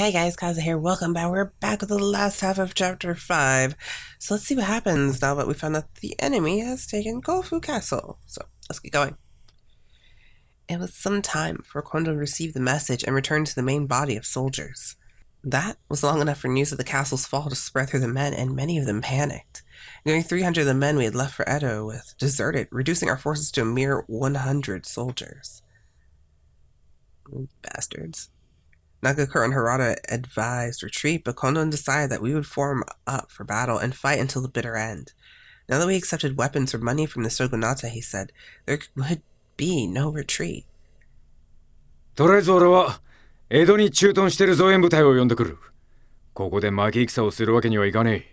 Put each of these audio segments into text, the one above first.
Hey guys, Kaza here. Welcome back. We're back with the last half of chapter 5. So let's see what happens now that we found out the enemy has taken Kofu Castle. So let's get going. It was some time before Kondou received the message and returned to the main body of soldiers. That was long enough for news of the castle's fall to spread through the men, and many of them panicked. Nearly 300 of the men we had left for Edo with deserted, reducing our forces to a mere 100 soldiers. Bastards. Nagakura and Harada advised retreat, but Kondou decided that we would form up for battle and fight until the bitter end. Now that we accepted weapons or money from the shogunate, he said, there would be no retreat. とりあえず俺は江戸に駐屯している増援部隊を呼んでくる。ここで負け戦をするわけにはいかね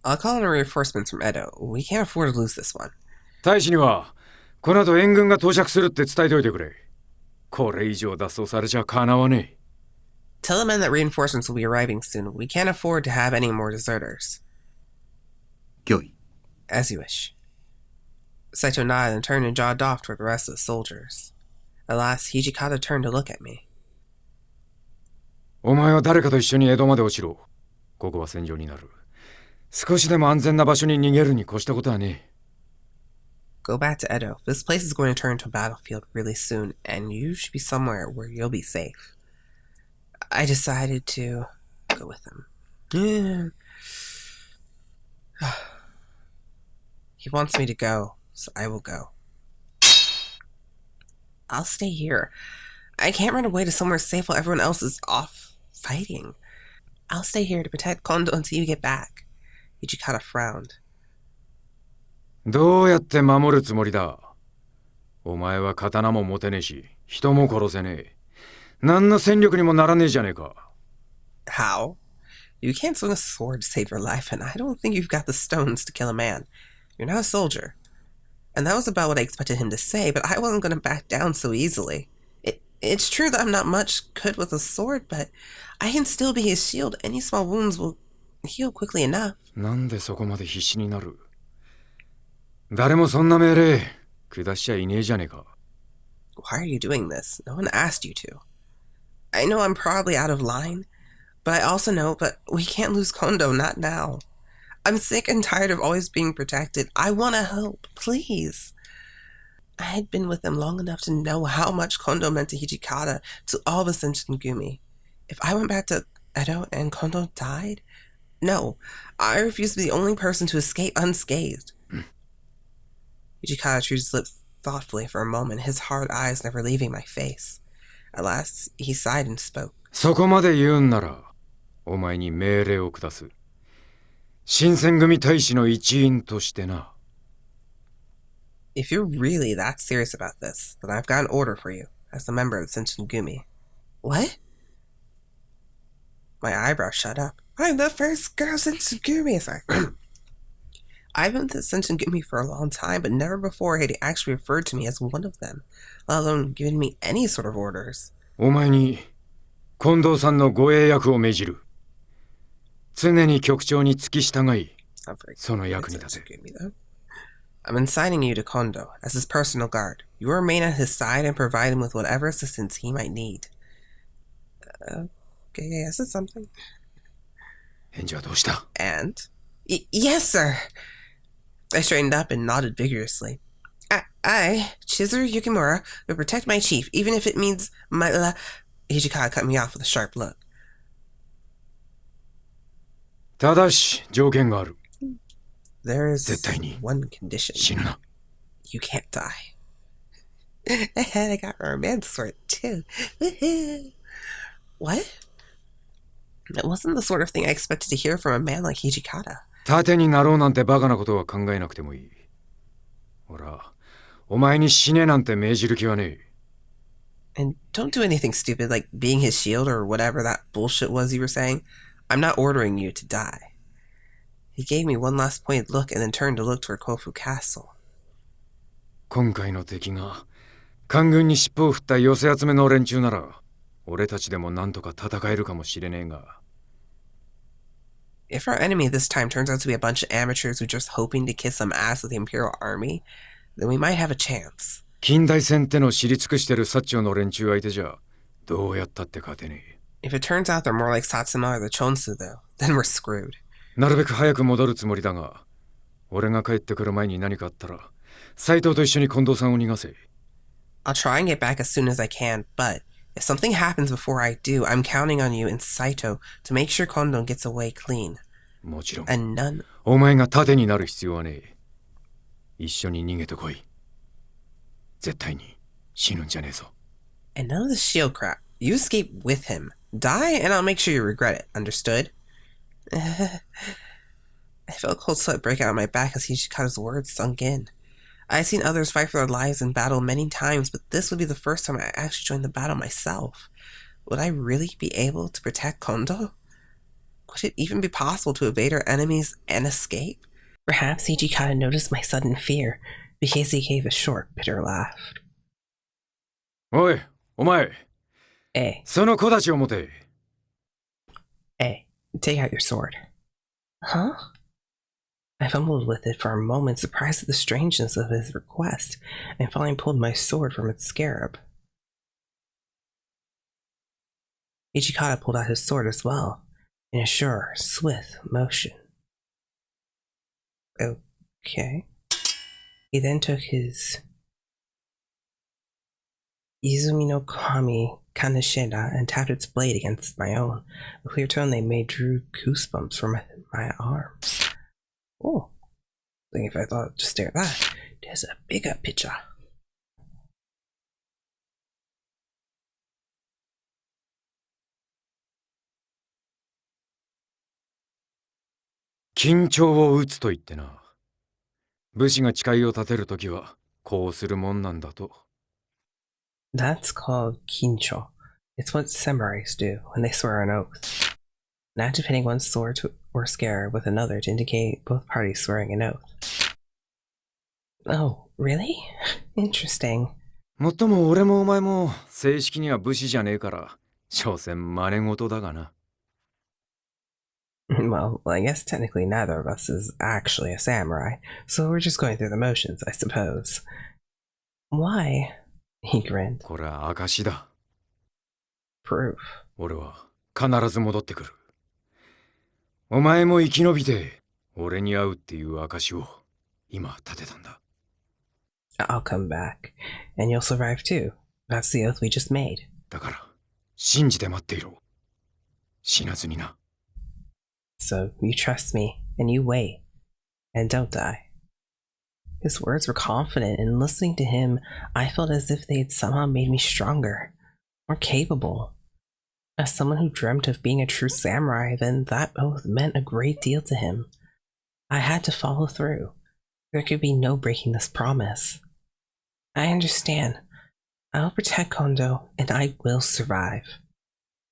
え。I'll call in reinforcements from Edo. We can't afford to lose this one. 大使にはこの後援軍が到着するって伝えておいてくれ。これ以上脱走されちゃかなわねえ。Tell the men that reinforcements will be arriving soon. We can't afford to have any more deserters. 御意。 As you wish. Saito nodded and turned and jogged off toward the rest of the soldiers. At last, Hijikata turned to look at me. お前は誰かと一緒に江戸まで落ちろ。ここは戦場になる。少しでも安全な場所に逃げるに越したことはねえ。Go back to Edo. This place is going to turn into a battlefield really soon, and you should be somewhere where you'll be safe. I decided to go with him. He wants me to go, so I will go. I'll stay here. I can't run away to somewhere safe while everyone else is off fighting. I'll stay here to protect Kondou until you get back. Hijikata frowned. どうやって守るつもりだ。お前は刀も持てねえし、人も殺せねえ。何の戦力にもならねえじゃねえか。How? You can't swing a sword to save your life, and I don't think you've got the stones to kill a man. You're not a soldier. And that was about what I expected him to say, but I wasn't going to back down so easily. It's true that I'm not much good with a sword, but I can still be his shield. Any small wounds will heal quickly enough. なんでそこまで必死になる？誰もそんな命令下しちゃいねえじゃねえか。Why are you doing this? No one asked you to. I know I'm probably out of line, but I also know that we can't lose Kondou, not now. I'm sick and tired of always being protected. I want to help, please. I had been with them long enough to know how much Kondou meant to Hijikata, to all the Shinsengumi. If I went back to Edo and Kondou died, no, I refuse to be the only person to escape unscathed. Hijikata chewed his lip thoughtfully for a moment, his hard eyes never leaving my face. At last, he sighed and spoke. そこまで言うんなら、お前に命令を下す。新選組大使の一員としてな。If you're really that serious about this, then I've got an order for you, as a member of the Shinsengumi. What? My eyebrows shut up. I'm the first girl Shinsengumi. Sorry. I've been with the Shinsengumi for a long time, but never before had he actually referred to me as one of them, let alone given me any sort of orders. お前に近藤さんの護衛役を命じる。常に局長に付き従い、その役に立て。I'm assigning you to Kondou as his personal guard. You will remain at his side and provide him with whatever assistance he might need. Okay, yes, it's something. 返事はどうした？ And? Yes, sir! I straightened up and nodded vigorously. I, Chizuru Yukimura, will protect my chief, even if it means my Hijikata cut me off with a sharp look. ただし、条件がある。There is 絶対に one condition. 死ぬな。You can't die. And I got romance for it, too. What? That wasn't the sort of thing I expected to hear from a man like Hijikata. 盾になろうなんてバカなことは考えなくてもいい。ほら、お前に死ねなんて命じる気はねえ。And don't do anything stupid like being his shield or whatever that bullshit was you were saying. I'm not ordering you to die. He gave me one last pointed look and then turned to look toward Kofu Castle. 今回の敵が官軍に尻尾を振った寄せ集めの連中なら、俺たちでもなんとか戦えるかもしれねえが。If our enemy this time turns out to be a bunch of amateurs who are just hoping to kiss some ass with the Imperial Army, then we might have a chance. 近代戦っての知り尽くしてる薩長の連中相手じゃ、どうやったって勝てねえ。If it turns out they're more like Satsuma or the Chonsu, though, then we're screwed. なるべく早く戻るつもりだが、俺が帰ってくる前に何かあったら、斎藤と一緒に近藤さんを逃がせ。I'll try and get back as soon as I can, but if something happens before I do, I'm counting on you and Saito to make sure Kondou gets away clean. もちろん。 And none... お前が盾になる必要はねえ。一緒に逃げてこい。絶対に死ぬんじゃねえぞ。 And none of the shield crap. You escape with him. Die, and I'll make sure you regret it. Understood? I felt a cold sweat break out on my back as Hijikata's words sunk in. I'd seen others fight for their lives in battle many times, but this would be the first time I actually joined the battle myself. Would I really be able to protect Kondou? Could it even be possible to evade our enemies and escape? Perhaps Hijikata noticed my sudden fear, because he gave a short, bitter laugh. おい、お前。Hey. その小太刀を持て。Hey, take out your sword. Huh? I fumbled with it for a moment, surprised at the strangeness of his request, and finally pulled my sword from its scarab. Hijikata pulled out his sword as well, in a sure, swift motion. Okay. He then took his Izumi no Kami Kaneshida and tapped its blade against my own. A clear tone they made drew goosebumps from my arms. Oh, I think if I thought just stare at that, there's a bigger picture. Kinchouを打つと言ってな。武士が誓いを立てるときはこうするもんなんだと。That's called kincho. It's what samurais do when they swear an oath. An act of hitting one's sword or scarab with another to indicate both parties swearing an oath. Oh, really? Interesting. もっとも俺もお前も正式には武士じゃねえから、所詮真似事だがな。Well, I guess technically neither of us is actually a samurai, so we're just going through the motions, I suppose. Why? He grinned. これは証だ。Proof. 俺は必ず戻ってくる。お前も生き延びて俺に会うっていう証を今立てたんだ。I'll come back, and you'll survive too. That's the oath we just made. だから信じて待っていろ。死なずにな。So you trust me, and you wait, and don't die. His words were confident, and listening to him, I felt as if they had somehow made me stronger, more capable. As someone who dreamt of being a true samurai, then that oath meant a great deal to him. I had to follow through. There could be no breaking this promise. I understand. I will protect Kondou, and I will survive.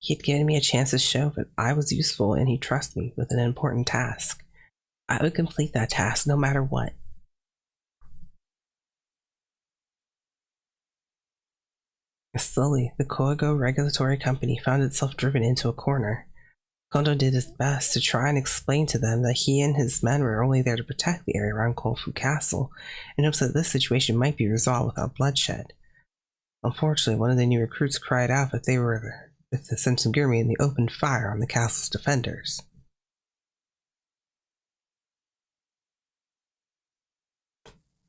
He had given me a chance to show that I was useful, and he trusted me with an important task. I would complete that task no matter what. Slowly, the Koigo Regulatory Company found itself driven into a corner. Kondou did his best to try and explain to them that he and his men were only there to protect the area around Kofu Castle, in hopes that this situation might be resolved without bloodshed. Unfortunately, one of the new recruits cried out that they were with the Shinsengumi and they opened fire on the castle's defenders.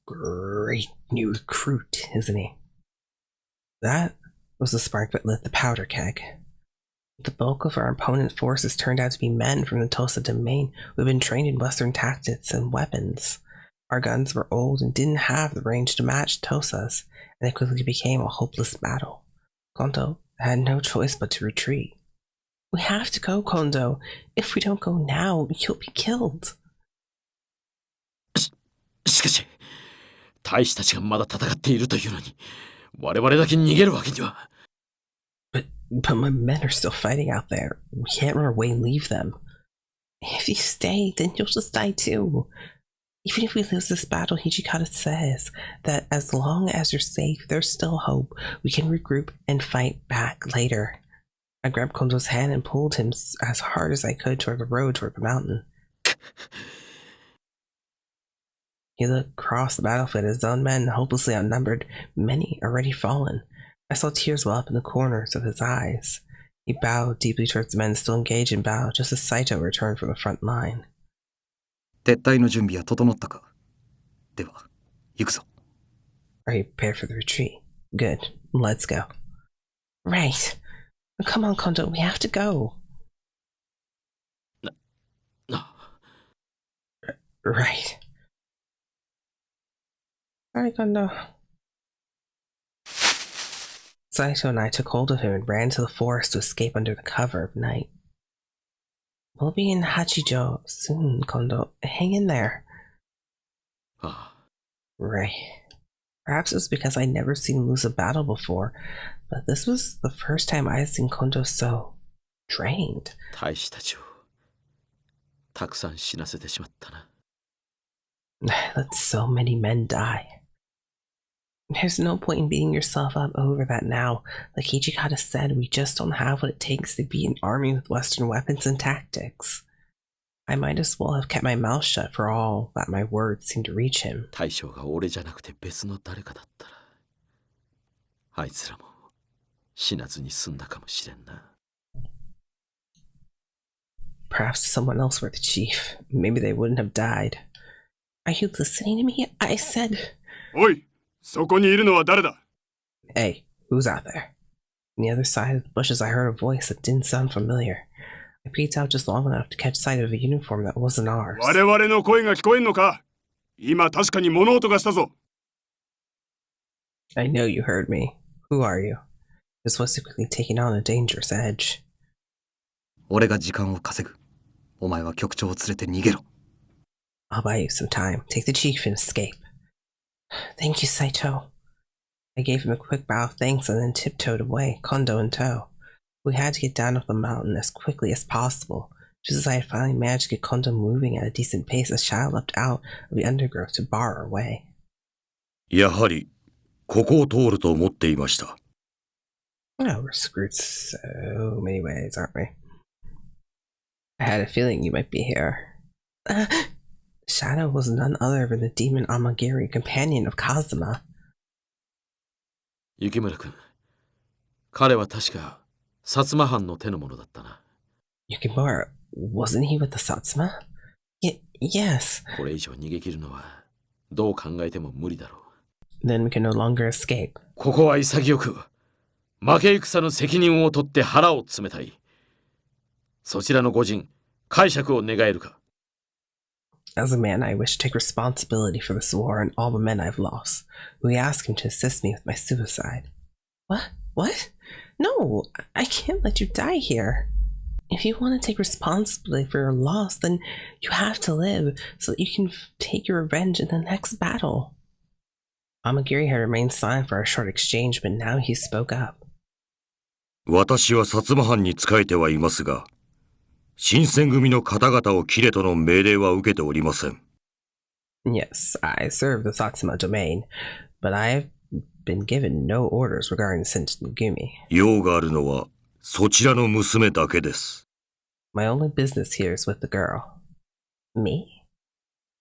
Great new recruit, isn't he? That was the spark that lit the powder keg. The bulk of our opponent's forces turned out to be men from the Tosa domain who had been trained in Western tactics and weapons. Our guns were old and didn't have the range to match Tosa's, and it quickly became a hopeless battle. Kondou had no choice but to retreat. We have to go, Kondou. If we don't go now, you'll be killed. しかし、大使たちがまだ戦っているというのに、我々だけ逃げるわけには。But my men are still fighting out there. We can't run away and leave them. If you stay, then you'll just die too. Even if we lose this battle, Hijikata says that as long as you're safe, there's still hope. We can regroup and fight back later. I grabbed Kondou's hand and pulled him as hard as I could toward the road toward the mountain. He looked across the battlefield at his own men, hopelessly outnumbered, many already fallen. I saw tears well up in the corners of his eyes. He bowed deeply towards the men still engaged in battle, just as Saito returned from the front line. 撤退の準備は整ったか。では、行くぞ。 Are you prepared for the retreat? Good. Let's go. Right. Come on, Kondou. We have to go. No. Right. Alright, Kondou. Saito and I took hold of him and ran to the forest to escape under the cover of night. We'll be in Hachijo soon, Kondou. Hang in there. Ah. Right. Perhaps it was because I'd never seen him lose a battle before, but this was the first time I had seen Kondou so drained. 大使たちをたくさん死なせてしまったな。Let so many men die. There's no point in beating yourself up over that now. Like Hijikata said, we just don't have what it takes to beat an army with Western weapons and tactics. I might as well have kept my mouth shut for all that my words seemed to reach him. 大将が俺じゃなくて別の誰かだったら、あいつらも死なずに済んだかもしれんな。Perhaps someone else were the chief. Maybe they wouldn't have died. Are you listening to me? I said... おい、そこにいるのは誰だ? Hey, who's out there? On the other side of the bushes I heard a voice that didn't sound familiar. I peeked out just long enough to catch sight of a uniform that wasn't ours. 我々の声が聞こえんのか? 今確かに物音がしたぞ. I know you heard me. Who are you? This was quickly taking on a dangerous edge. 俺が時間を稼ぐ。お前は局長を連れて逃げろ。 I'll buy you some time. Take the chief and escape. Thank you, Saito. I gave him a quick bow of thanks and then tiptoed away, Kondou in tow. We had to get down off the mountain as quickly as possible, just as I had finally managed to get Kondou moving at a decent pace as Shadow leapt out of the undergrowth to bar our way. やはり、ここを通ると思っていました。 Oh, we're screwed so many ways, aren't we? I had a feeling you might be here. Shadow was none other than the demon Amagiri, companion of Kazama. 雪村君、彼は確か薩摩藩の手の者だったな。Yukimura, wasn't he with the Satsuma? Yes. これ以上逃げ切るのはどう考えても無理だろう。Then we can no longer escape. ここは潔く負け戦の責任を取って腹を詰めたい。そちらの御仁、解釈を願えるか。 As a man, I wish to take responsibility for this war and all the men I've lost. We ask him to assist me with my suicide. What? What? No, I can't let you die here. If you want to take responsibility for your loss, then you have to live so that you can take your revenge in the next battle. Amagiri had remained silent for a short exchange, but now he spoke up. 私は薩摩藩に仕えてはいますが、新選組の方々を切れとの命令は受けておりません。Yes, I serve the Satsuma domain, but I've been given no orders regarding Shinsengumi. 用があるのはそちらの娘だけです。My only business here is with the girl. Me?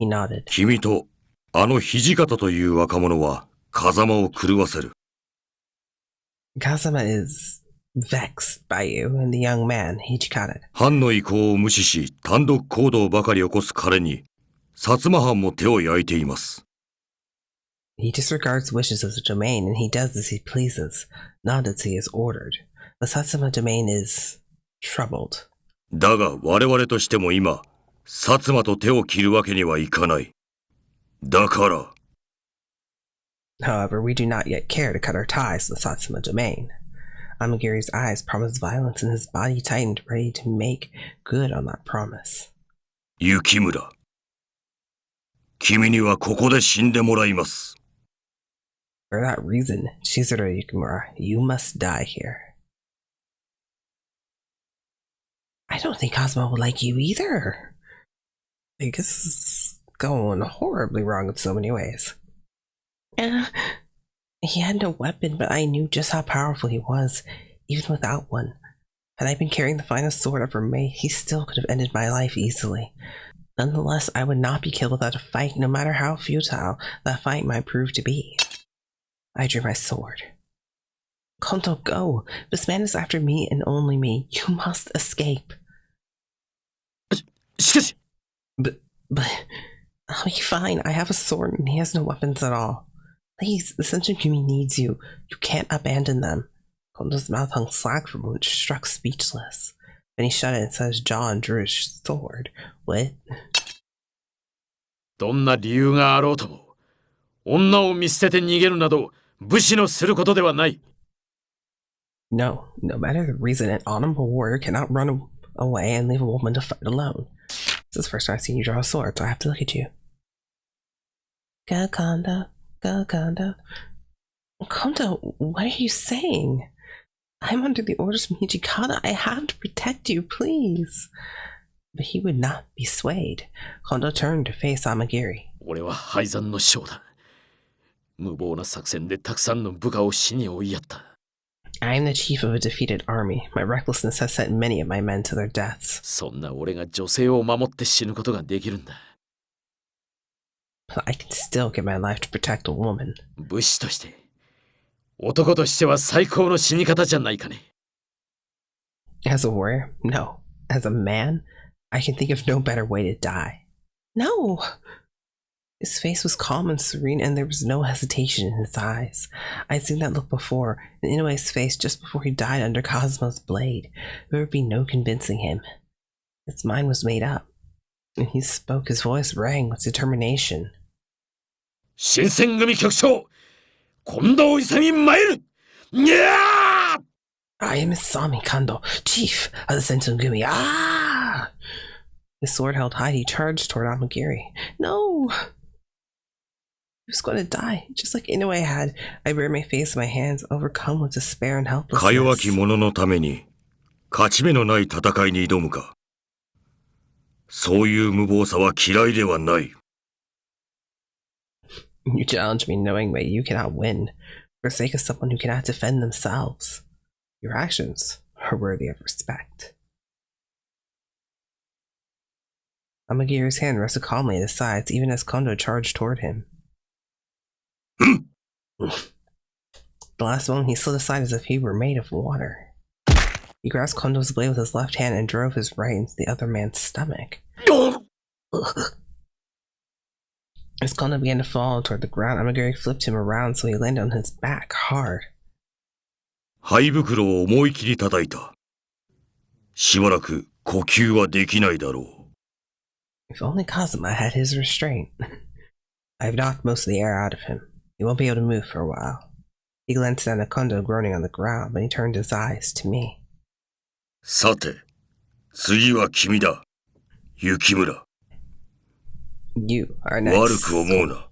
He nodded. 君とあの土方という若者は風間を狂わせる。Kazama is vexed by you and the young man, Hijikata. 藩の意向を無視し単独行動ばかり起こす彼に薩摩藩も手を焼いています。He disregards wishes of the domain and he does as he pleases, not as he is ordered. The Satsuma domain is troubled. だが我々としても今、薩摩と手を切るわけにはいかない。だから。However, we do not yet care to cut our ties to the Satsuma domain. Amagiri's eyes promised violence and his body tightened, ready to make good on that promise. 雪村。君にはここで死んでもらいます。For that reason, Chizuru Yukimura, you must die here. I don't think Kazama will like you either. I guess it's going horribly wrong in so many ways. He had no weapon, but I knew just how powerful he was, even without one. Had I been carrying the finest sword ever made, he still could have ended my life easily. Nonetheless, I would not be killed without a fight, no matter how futile that fight might prove to be. I drew my sword. Kondou, go. This man is after me and only me. You must escape. しかし、 But I'll be fine. I have a sword and he has no weapons at all. Please, the Shinsengumi needs you. You can't abandon them. Kondou's mouth hung slack from which struck speechless. Then he shut it and set his jaw and drew his sword. What? どんな理由があろうとも、女を見捨てて逃げるなど、武士のすることではない。No matter the reason, an honorable warrior cannot run away and leave a woman to fight alone. This is the first time I've seen you draw a sword, so I have to look at you. Go, Kondou. Go, Kondou. Kondou, what are you saying? I'm under the orders from Hijikata. I have to protect you, please. But he would not be swayed. Kondou turned to face Amagiri. 俺は敗残の将だ。無謀な作戦でたくさんの部下を死に追いやった。I am the chief of a defeated army. My recklessness has sent many of my men to their deaths. そんな俺が女性を守って死ぬことができるんだ。But I can still give my life to protect a woman. 武士として、男としては最高の死に方じゃないかね。As a warrior? No. As a man? I can think of no better way to die. No! His face was calm and serene, and there was no hesitation in his eyes. I'd seen that look before, in Inoue's face just before he died under Kazuma's blade. There would be no convincing him. His mind was made up. When he spoke, his voice rang with determination. 新選組局長、近藤勇参る。にゃー I am Isami Kondou, chief of the Shinsengumi. Ah! His sword held high, he charged toward Amagiri. No! He was going to die, just like Inoue had. I buried my face in my hands, overcome with despair and か弱き helplessness. 者のために勝ち目のない戦いに挑むか。そういう無謀さは嫌いではない。You challenge me knowing that you cannot win, for the sake of someone who cannot defend themselves. Your actions are worthy of respect. Amagiri's hand rested calmly at his sides, even as Kondou charged toward him. The last moment he slid aside as if he were made of water. He grasped Kondou's blade with his left hand and drove his right into the other man's stomach. As Kondou began to fall toward the ground, Amagiri flipped him around so he landed on his back hard. 肺袋を思い切り叩いた。しばらく呼吸はできないだろう。 If only Kazama had his restraint. I've knocked most of the air out of him. He won't be able to move for a while. He glanced down at Kondou groaning on the ground, then he turned his eyes to me. さて、次は君だ。雪村。You are 悪 next. く思うな。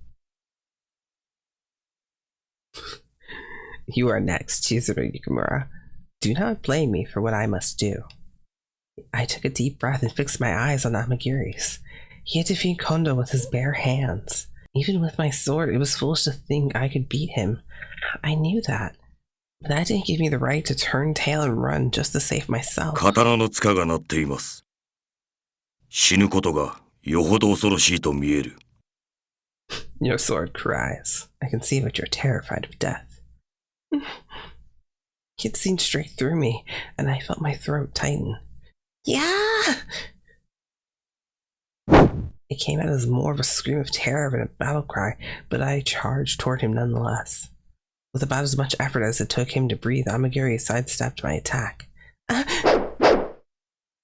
You are next, Chizuru Yukimura. Do not blame me for what I must do. I took a deep breath and fixed my eyes on Amagiri's. He had defeated Kondou with his bare hands. Even with my sword, it was foolish to think I could beat him. I knew that. But that didn't give me the right to turn tail and run just to save myself. 刀の塚が鳴っています。死ぬことがよほど恐ろしいと見える。Your sword cries. I can see that you're terrified of death. He had seen straight through me, and I felt my throat tighten. Yeah! It came out as more of a scream of terror than a battle cry, but I charged toward him nonetheless. With about as much effort as it took him to breathe, Amagiri sidestepped my attack.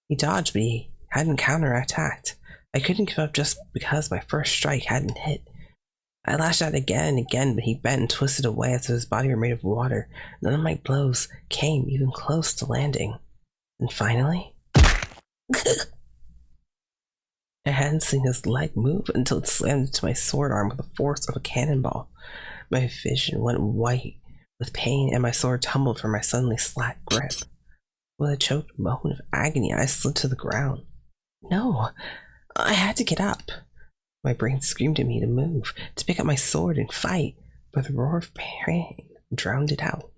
He dodged, but he hadn't counterattacked. I couldn't give up just because my first strike hadn't hit. I lashed out again and again, but he bent and twisted away as if his body were made of water. None of my blows came even close to landing. And finally... I hadn't seen his leg move until it slammed into my sword arm with the force of a cannonball. My vision went white with pain, and my sword tumbled from my suddenly slack grip. With a choked moan of agony, I slid to the ground. No, I had to get up. My brain screamed at me to move, to pick up my sword and fight, but the roar of pain drowned it out.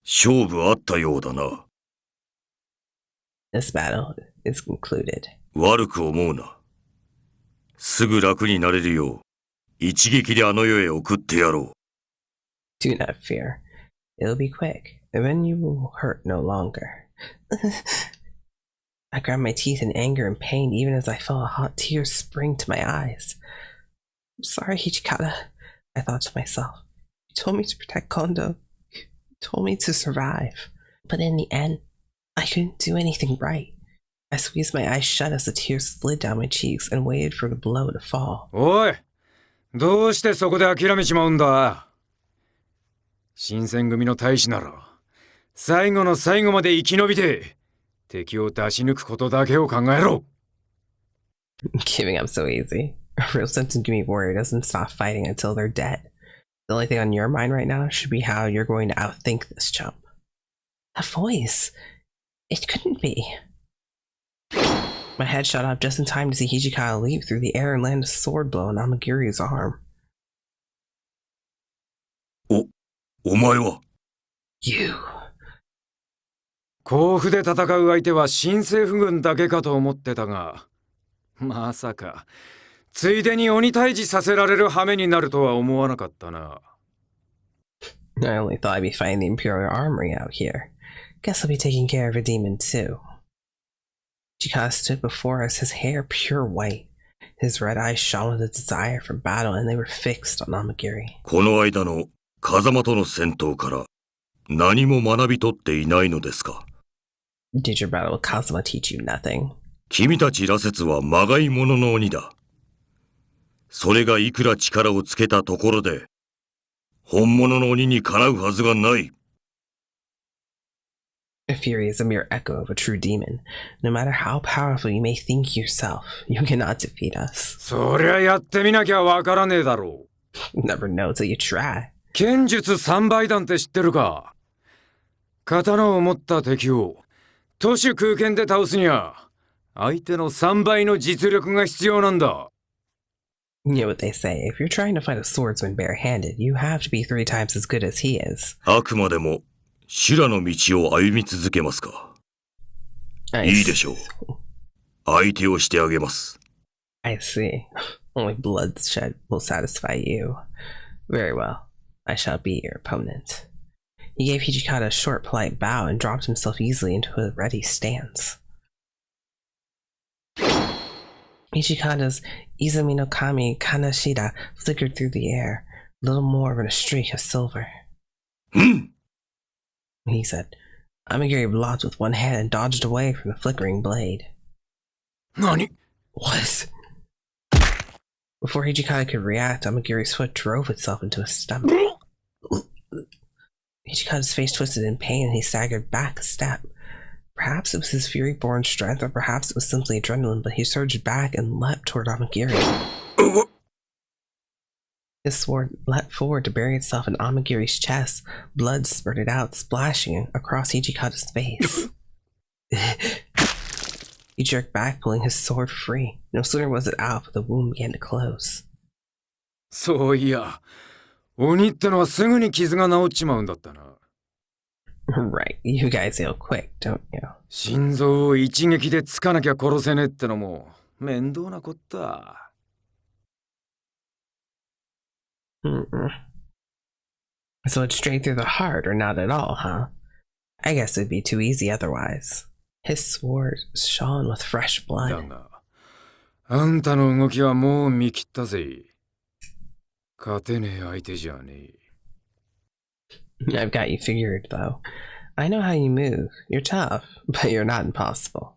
勝負あったようだな。This battle is concluded. 悪く思うな。すぐ楽になれるよう、一撃であの世へ送ってやろう。 Do not fear. It'll be quick, and then you will hurt no longer. I ground my teeth in anger and pain even as I felt a hot tear spring to my eyes. I'm sorry, Hijikata, I thought to myself. You told me to protect Kondou. You told me to survive. But in the end, I couldn't do anything right. I squeezed my eyes shut as the tears slid down my cheeks and waited for the blow to fall. おい、どうしてそこで諦めちまうんだ。新選組の大使なら、最後の最後まで生き延びて、敵を出し抜くことだけを考えろ。Giving up so easy. A real Shinsengumi warrior doesn't stop fighting until they're dead. The only thing on your mind right now should be how you're going to outthink this chump. That voice. It couldn't be. My head shot up just in time to see Hijikata leap through the air and land a sword blow on Amagiri's arm. お前は You. 甲府で戦う相手は新政府軍だけかと思ってたが、まさか、ついでに鬼退治させられる羽目になるとは思わなかったな。I only thought I'd be fighting the Imperial Armory out here. Guess I'll be taking care of a demon too. Chikage stood before us, his hair pure white. His red eyes shone with a desire for battle, and they were fixed on Amagiri. この間の風間との戦闘から何も学び取っていないのですか Did your battle with Kazama teach you nothing? 君たち羅刹はまがいものの鬼だ。それがいくら力をつけたところで、本物の鬼にかなうはずがない。A fury is a mere echo of a true demon. No matter how powerful you may think yourself, you cannot defeat us. そりゃやってみなきゃわからねえだろう。Never know till you try. 剣術三倍弾って知ってるか？刀を持った敵を徒手空拳で倒すには相手の3倍の実力が必要なんだ。You know what they say, if you're trying to fight a swordsman barehanded, you have to be 3 times as good as he is. あくまでも修羅の道を歩み続けますか。いいでしょう。相手をしてあげます。I see. Only bloodshed will satisfy you. Very well. I shall be your opponent. He gave Hijikata a short, polite bow and dropped himself easily into a ready stance. Hijikata's Izumi no Kami Kanashida flickered through the air, little more than a streak of silver. He said. Amagiri blocked with one hand and dodged away from the flickering blade. Nani? What? Before Hijikata could react, Amagiri's foot drove itself into his stomach. Hijikata's face twisted in pain and he staggered back a step. Perhaps it was his fury-born strength, or perhaps it was simply adrenaline, but he surged back and leapt toward Amagiri. His sword leapt forward to bury itself in Amagiri's chest. Blood spurted out, splashing across Hijikata's face. He jerked back, pulling his sword free. No sooner was it out, but the wound began to close. そういや、鬼ってのはすぐに傷が治っちまうんだったな。Right, you guys heal quick, don't you? 心臓を一撃でつかなきゃ殺せねえってのも面倒なこった。So it's straight through the heart, or not at all, huh? I guess it'd be too easy otherwise. His sword shone with fresh blood. だが、あんたの動きはもう見切ったぜ。勝てねえ相手じゃねえ。I've got you figured, though. I know how you move. You're tough, but you're not impossible.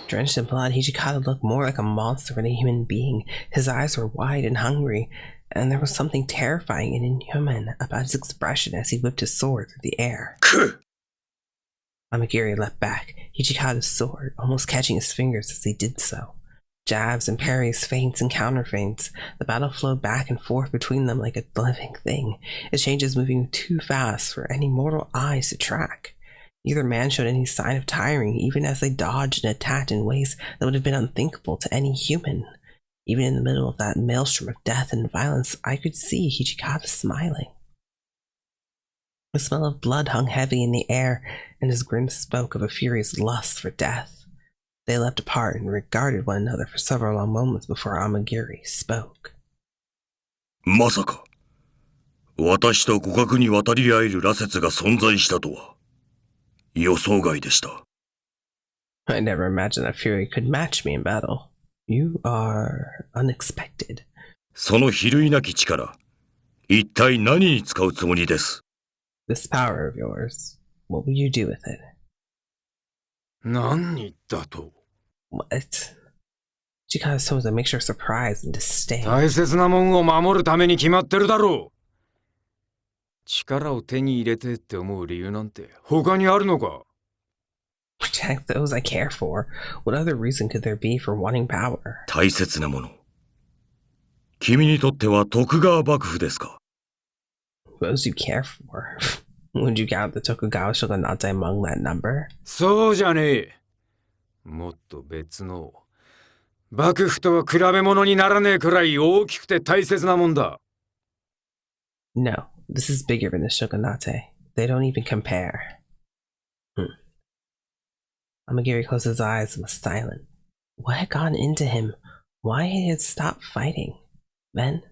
Drenched in blood, Hijikata looked more like a monster than a human being. His eyes were wide and hungry, and there was something terrifying and inhuman about his expression as he whipped his sword through the air. Amagiri leapt back, Hijikata's sword almost catching his fingers as he did so. Jabs and parries, feints and counterfeints. The battle flowed back and forth between them like a living thing, its changes moving too fast for any mortal eyes to track. Neither man showed any sign of tiring, even as they dodged and attacked in ways that would have been unthinkable to any human. Even in the middle of that maelstrom of death and violence, I could see Hijikata smiling. The smell of blood hung heavy in the air, and his grin spoke of a furious lust for death. They leapt apart and regarded one another for several long moments before Amagiri spoke. まさか、私と互角に渡り合える羅刹が存在したとは、予想外でした。I never imagined that Fury could match me in battle. You are unexpected. その比類なき力、一体何に使うつもりです？ This power of yours, what will you do with it? 何だと？ What? Chikage told us a mixture of surprise and disdain. 大切なもんを守るために決まってるだろう。力を手に入れてって思う理由なんて他にあるのか？ Protect those I care for. What other reason could there be for wanting power? 大切なもの。君にとっては徳川幕府ですか？ Those you care for. Would you count the Tokugawa shogunate among that number? そうじゃねえ。もっと別の。幕府とは比べ物にならねえくらい大きくて大切なもんだ。No, this is bigger than the shogunate. They don't even compare. Amagiri closed his eyes and was silent. What had gotten into him? Why he had stopped fighting? Then,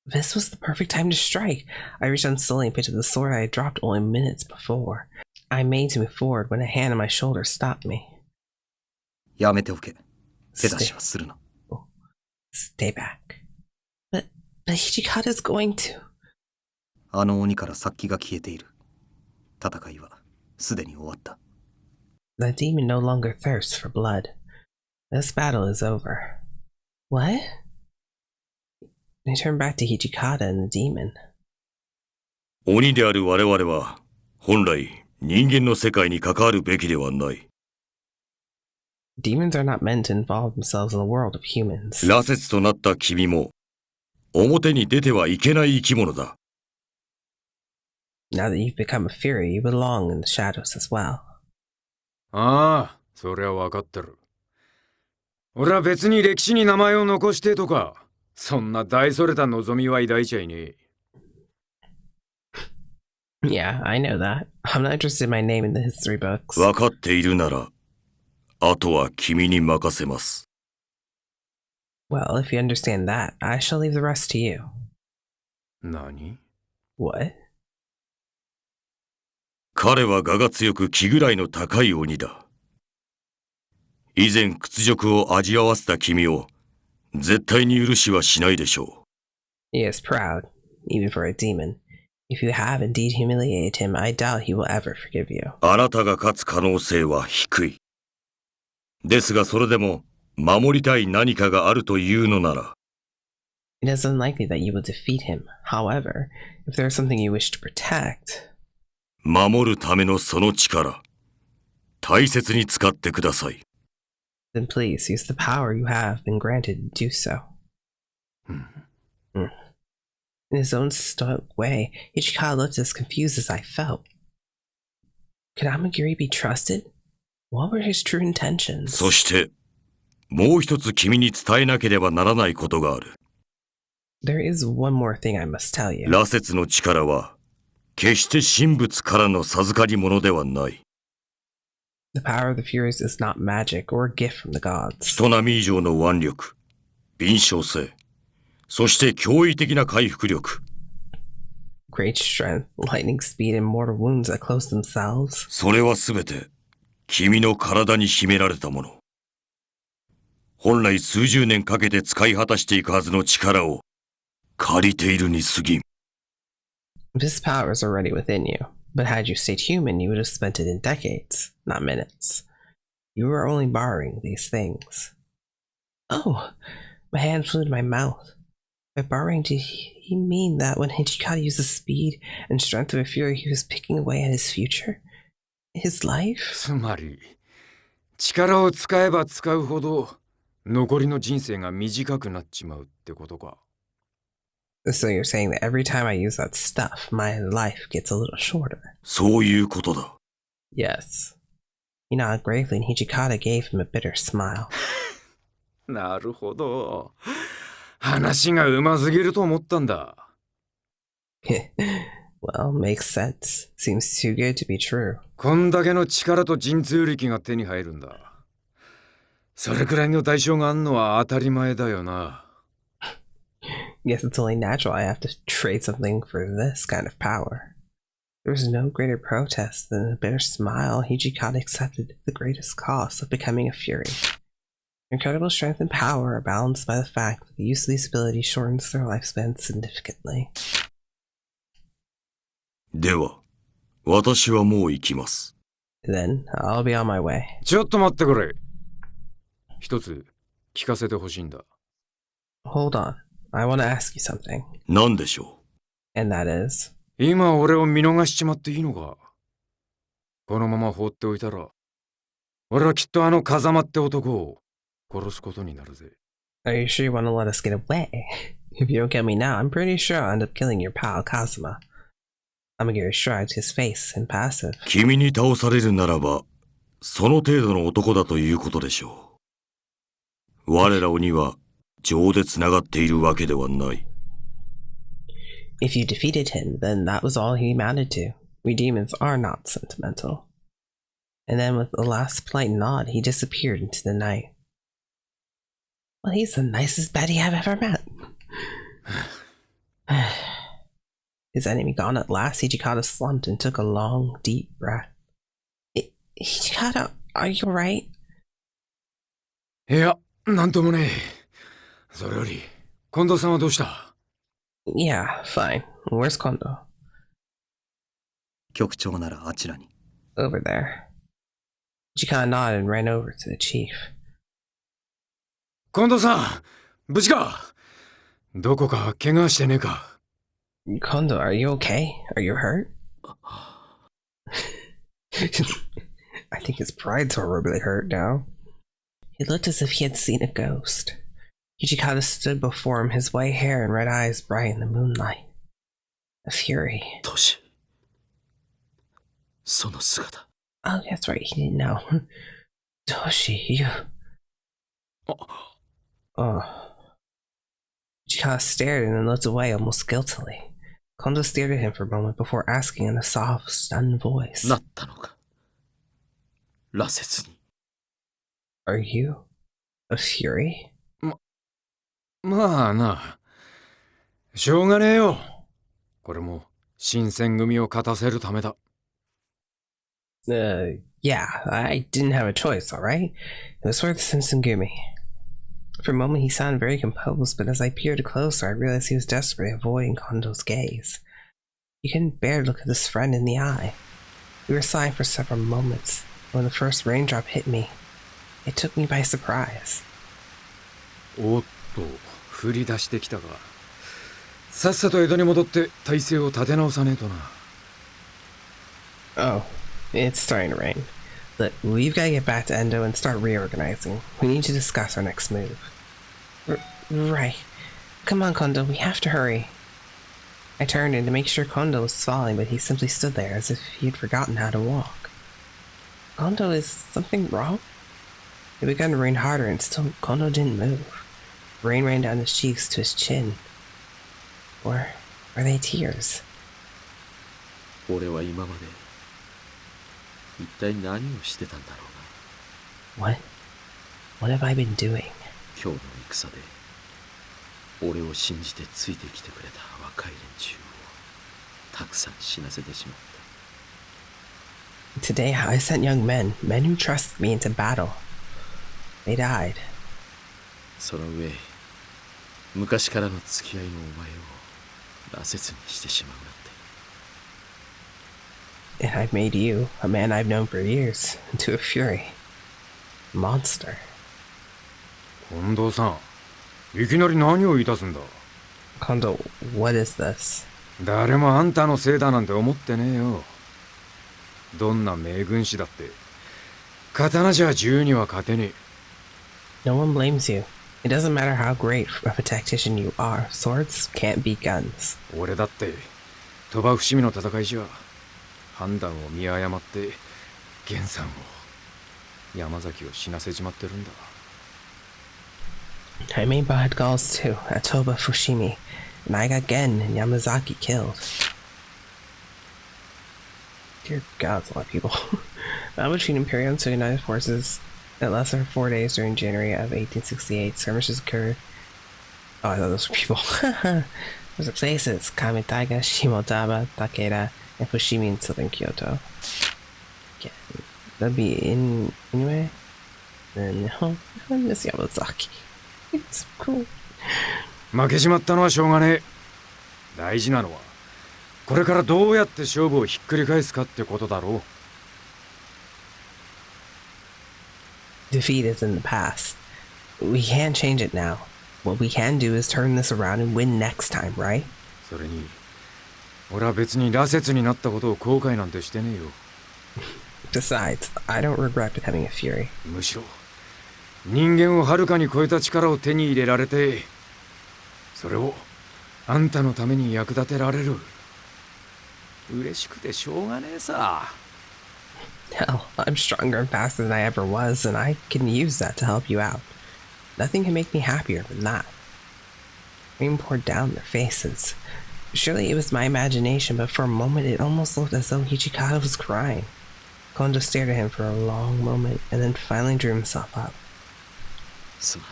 this was the perfect time to strike. I reached out slowly and picked up the sword I had dropped only minutes before. I made to move forward when a hand on my shoulder stopped me. やめておけ。手出しはするな。Stay back. But Hijikata's going to. あの鬼から殺気が消えている。戦いはすでに終わった。The demon no longer thirsts for blood. This battle is over. What? They turned back to Hijikata and the demon. 鬼である我々は、本来人間の世界に関わるべきではない。Demons are not meant to involve themselves in the world of humans. 羅刹となった君も、表に出てはいけない生き物だ。Now that you've become a fury, you belong in the shadows as well. ああ、そりゃわかってる。俺は別に歴史に名前を残してとか、そんな大それた望みは抱いちゃいねえ。Yeah, I know that. I'm not interested in my name in the history books. わかっているなら、あとは君に任せます。Well, if you understand that, I shall leave the rest to you. 何？ What? 彼は我が強く気ぐらいの高い鬼だ。以前屈辱を味わわせた君を絶対に許しはしないでしょう。He is proud, even for a demon. If you have indeed humiliated him, I doubt he will ever forgive you. あなたが勝つ可能性は低い。ですがそれでも守りたい何かがあるというのなら。It is unlikely that you will defeat him. However, if there is something you wish to protect, 守るためのその力、大切に使ってください。then please use the power you have been granted to do so. In his own stoic way, Hijikata looked as confused as I felt. Could Amagiri be trusted? What were his true intentions? そして、もう一つ君に伝えなければならないことがある。There is one more thing I must tell you. 羅刹の力は、決して神仏からの授かり物ではない。The power of the Furies is not magic or a gift from the gods. 人並み以上の腕力、敏捷性、そして驚異的な回復力。Great strength, lightning speed, and mortal wounds that close themselves. それはすべて、君の体に秘められたもの。本来数十年かけて使い果たしていくはずの力を借りているに過ぎん。This power is already within you, but had you stayed human, you would have spent it in decades, not minutes. You were only borrowing these things. Oh, my hand flew to my mouth. By borrowing, did he mean that when Hijikata used the speed and strength of a fury, he was picking away at his future? His life? つまり、力を使えば使うほど、残りの人生が短くなっちまうってことか。So you're saying that every time I use that stuff, my life gets a little shorter? そういうことだ。Yes. He nodded gravely, and Hijikata gave him a bitter smile. なるほど。話がうますぎると思ったんだ。Well, makes sense. Seems too good to be true. こんだけの力と神通力が手に入るんだ。それくらいの代償があんのは当たり前だよな。Guess it's only natural I have to trade something for this kind of power. There was no greater protest than a bitter smile Hijikata accepted the greatest cost of becoming a fury. Incredible strength and power are balanced by the fact that the use of these abilities shortens their lifespan significantly. では、私はもう行きます。Then, I'll be on my way. ちょっと待ってくれ。一つ聞かせてほしいんだ。Hold on. I want to ask you something. 何でしょ And that is... 今俺を見逃しちまっていいのか？このまま放っておいたら、俺はきっとあの風間って男を殺すことになるぜ。Are you sure you want to let us get away? If you don't get me now, I'm pretty sure I'll end up killing your pal Kazama. Amagiri shrugged his face impassive. う。君に倒されるならば、その程度の男だということでしょう。我ら鬼は情でつながっているわけではない。If you defeated him, then that was all he amounted to. We demons are not sentimental. And then with a last polite nod, he disappeared into the night. Well, he's the nicest Betty I've ever met. His enemy gone at last, Hijikata slumped and took a long, deep breath. Hijikata, are you alright? いや、なんともねえ。それより、近藤さんはどうした？ Yeah, fine. Where's Kondou? 局長ならあちらに。Over there. Hijikata nodded and ran over to the chief. 近藤さん、無事か？どこか怪我してねえか？ Kondou, are you okay? Are you hurt? I think his pride's horribly hurt now. He looked as if he had seen a ghost. Hijikata stood before him, his white hair and red eyes bright in the moonlight. A fury. トシ、その姿。 Oh, that's right, he didn't know. Toshi, you... Oh. Hijikata stared and then looked away almost guiltily. Kondou stared at him for a moment before asking in a soft, stunned voice. なったのか。羅刹に。 Are you a fury? まあな。しょうがねえよ。これも新選組を勝たせるためだ。Yeah, I didn't have a choice, alright? It was for the Shinsengumi. For a moment he sounded very composed, but as I peered closer, I realized he was desperately avoiding Kondou's gaze. He couldn't bear to look at his friend in the eye. We were silent for several moments. When the first raindrop hit me, it took me by surprise. おっと、振り出してきたか。さっさと江戸に戻って体勢を立て直さねえとな。Oh, it's starting to rain. Look, we've got to get back to Endo and start reorganizing. We need to discuss our next move. Right. Come on, Kondou, we have to hurry. I turned in to make sure Kondou was falling, but he simply stood there as if he had forgotten how to walk. Kondou, is something wrong? It began to rain harder and still Kondou didn't move. Rain ran down his cheeks to his chin. Or were they tears? 俺は今まで一体何をしてたんだろうな。 What have I been doing? 今日の戦で俺を信じてついてきてくれた若い連中をたくさん死なせてしまった。 Today I sent young men who trusted me into battle. They died. その上、昔からの付き合いのお前を羅刹にしてしまうなんて。 And I've made you, a man I've known for years, into a fury. Monster. 近藤さん、いきなり何を言い出すんだ。 Kondou, what is this? 誰もあんたのせいだなんて思ってねえよ。どんな名軍師だって刀じゃ銃には勝てねえ。 No one blames you. It doesn't matter how great of a tactician you are. Swords can't beat guns. 俺だって鳥羽伏見の戦いじゃ判断を見誤って源さんを山崎を死なせちまってるんだ。 I made bad calls too at Toba Fushimi, and I got Gen and Yamazaki killed. Dear God, it's a lot of people. Battle between Imperial and United forces that lasted for 4 days during January of 1868. Skirmishes occurred Oh, I thought those were people. Those are places. Kamitaiga, Shimotaba, Takeda, and Fushimi in southern Kyoto. Yeah, that'd be in anyway. And I miss Yamazaki. It's cool. 負けちまったのはしょうがねえ。大事なのはこれからどうやって勝負をひっくり返すかってことだろう。Defeat is in the past. We can't change it now. What we can do is turn this around and win next time, right? それに俺は別に羅刹になったことを後悔なんてしてねえよ。Besides, I don't regret becoming a Fury. むしろ人間をはるかに超えた力を手に入れられて、それをあんたのために役立てられる。嬉しくてしょうがねえさ。Hell, I'm stronger and faster than I ever was, and I can use that to help you out. Nothing can make me happier than that. Rain poured down their faces. Surely it was my imagination, but for a moment it almost looked as though Hijikata was crying. Kondou stared at him for a long moment, and then finally drew himself up. すまん。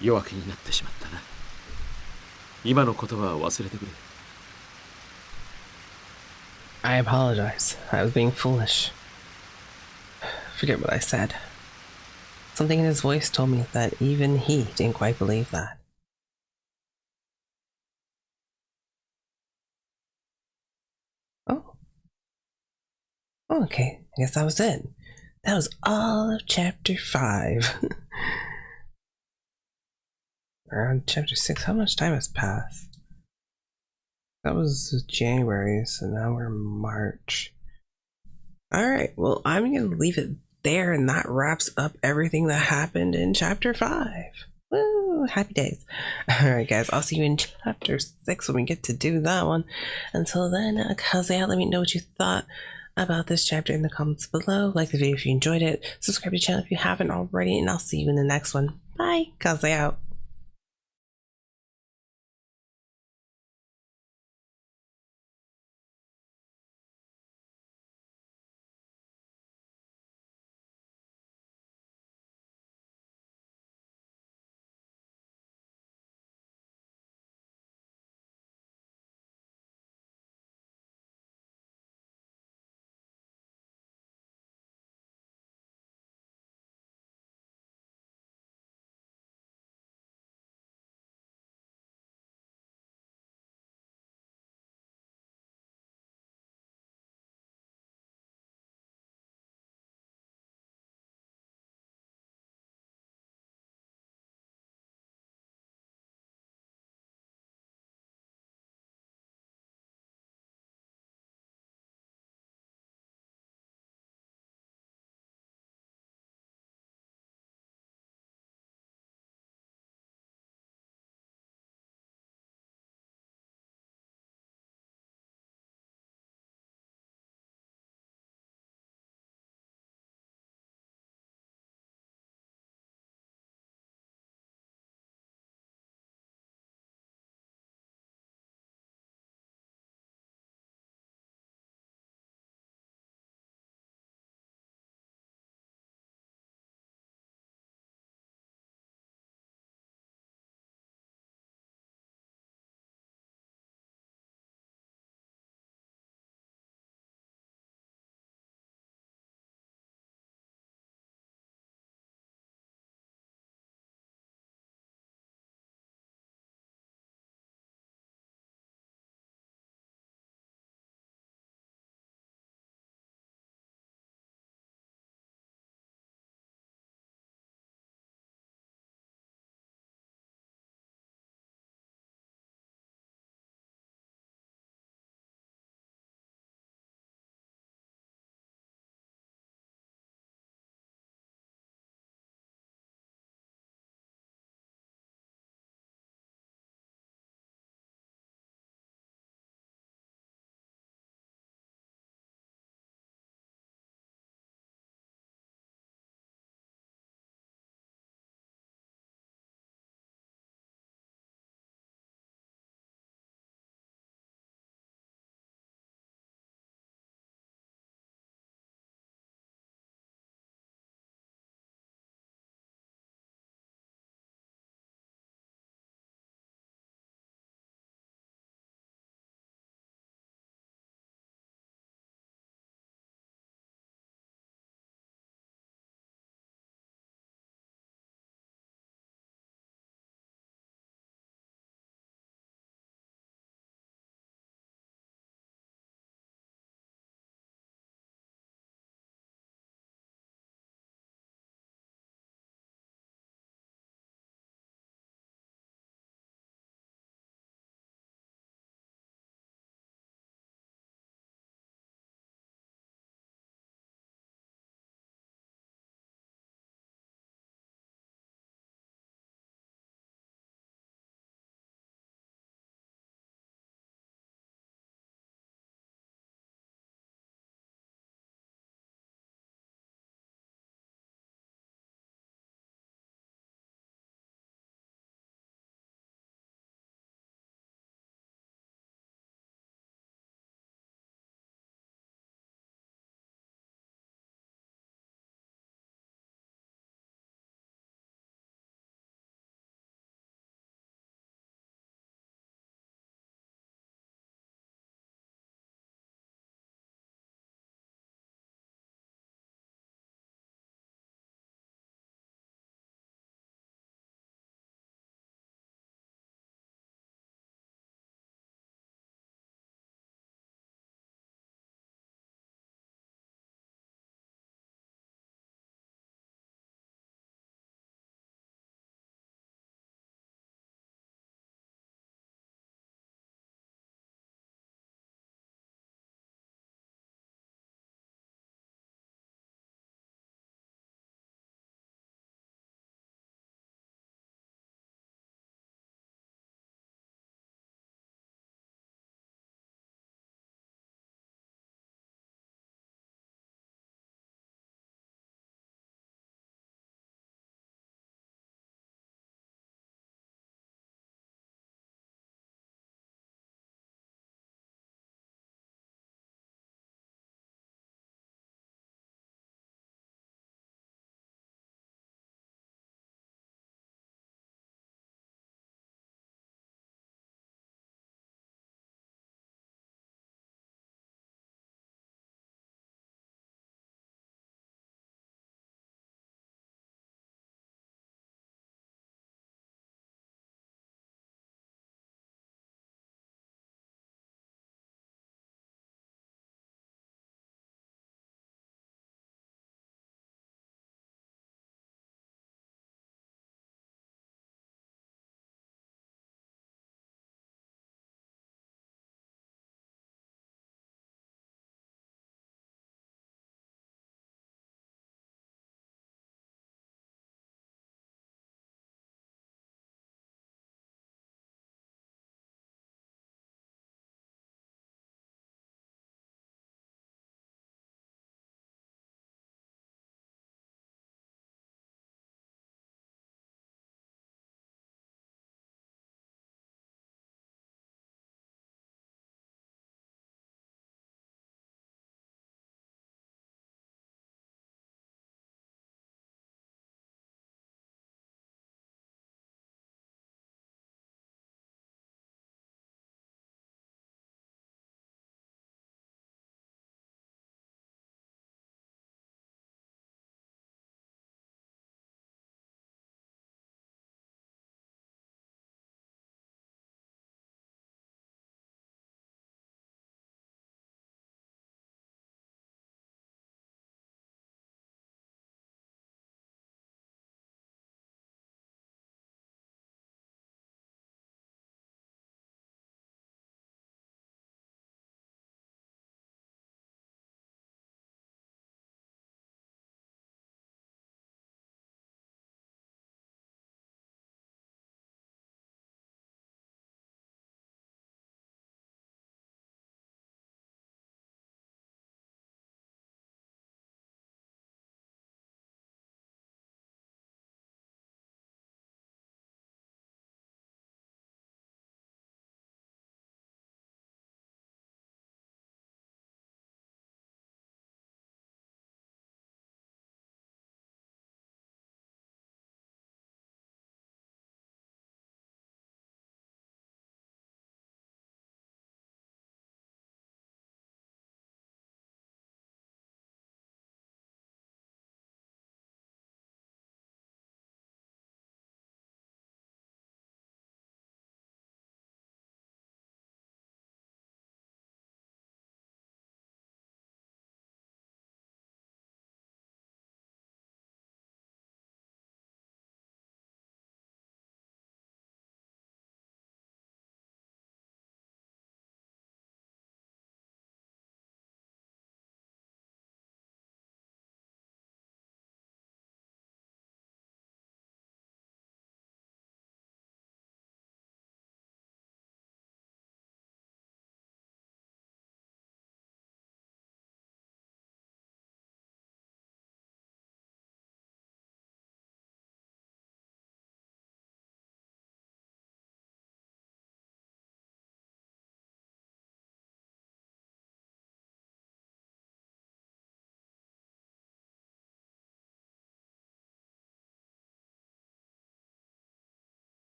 弱気になってしまったな。今の言葉は忘れてくれ。I apologize. I was being foolish. Forget what I said. Something in his voice told me that even he didn't quite believe that. Oh. Okay, I guess that was it. That was all of chapter 5. Around chapter 6, how much time has passed? That was January, so now we're March. Alright, well, I'm gonna leave it there, and that wraps up everything that happened in chapter 5. Woo! Happy days. Alright, guys, I'll see you in chapter 6 when we get to do that one. Until then, Kazaya, let me know what you thought about this chapter in the comments below. Like the video if you enjoyed it. Subscribe to the channel if you haven't already, and I'll see you in the next one. Bye! Kazaya out.